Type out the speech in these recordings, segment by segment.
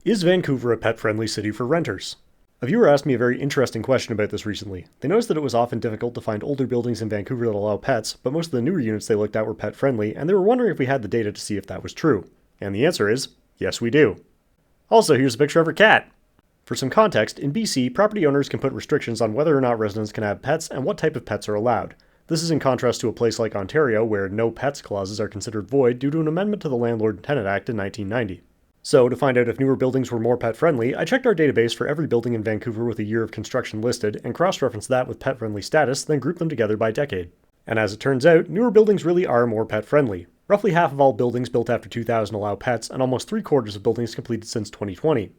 Is Vancouver a pet-friendly city for renters? A viewer asked me a very interesting question about this recently. They noticed that it was often difficult to find older buildings in Vancouver that allow pets, but most of the newer units they looked at were pet-friendly, and they were wondering if we had the data to see if that was true. And the answer is, yes we do. Also, here's a picture of her cat. For some context, in BC, property owners can put restrictions on whether or not residents can have pets and what type of pets are allowed. This is in contrast to a place like Ontario, where no pets clauses are considered void due to an amendment to the Landlord and Tenant Act in 1990. So, to find out if newer buildings were more pet-friendly, I checked our database for every building in Vancouver with a year of construction listed, and cross-referenced that with pet-friendly status, then grouped them together by decade. And as it turns out, newer buildings really are more pet-friendly. Roughly half of all buildings built after 2000 allow pets, and almost 3/4 of buildings completed since 2020.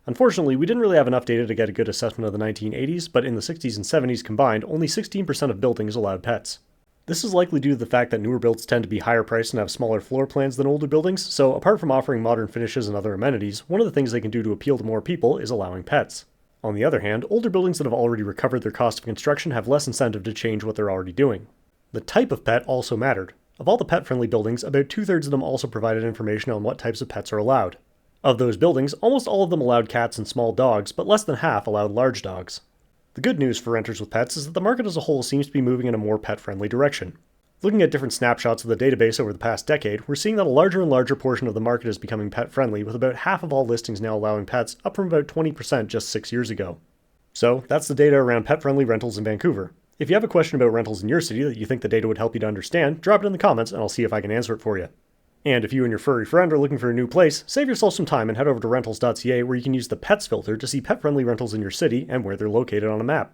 Unfortunately, we didn't really have enough data to get a good assessment of the 1980s, but in the 60s and 70s combined, only 16% of buildings allowed pets. This is likely due to the fact that newer builds tend to be higher priced and have smaller floor plans than older buildings, so apart from offering modern finishes and other amenities, one of the things they can do to appeal to more people is allowing pets. On the other hand, older buildings that have already recovered their cost of construction have less incentive to change what they're already doing. The type of pet also mattered. Of all the pet-friendly buildings, about 2/3 of them also provided information on what types of pets are allowed. Of those buildings, almost all of them allowed cats and small dogs, but less than half allowed large dogs. The good news for renters with pets is that the market as a whole seems to be moving in a more pet-friendly direction. Looking at different snapshots of the database over the past decade, we're seeing that a larger and larger portion of the market is becoming pet-friendly, with about half of all listings now allowing pets, up from about 20% just 6 years ago. So, that's the data around pet-friendly rentals in Vancouver. If you have a question about rentals in your city that you think the data would help you to understand, drop it in the comments and I'll see if I can answer it for you. And if you and your furry friend are looking for a new place, save yourself some time and head over to Rentals.ca where you can use the pets filter to see pet-friendly rentals in your city and where they're located on a map.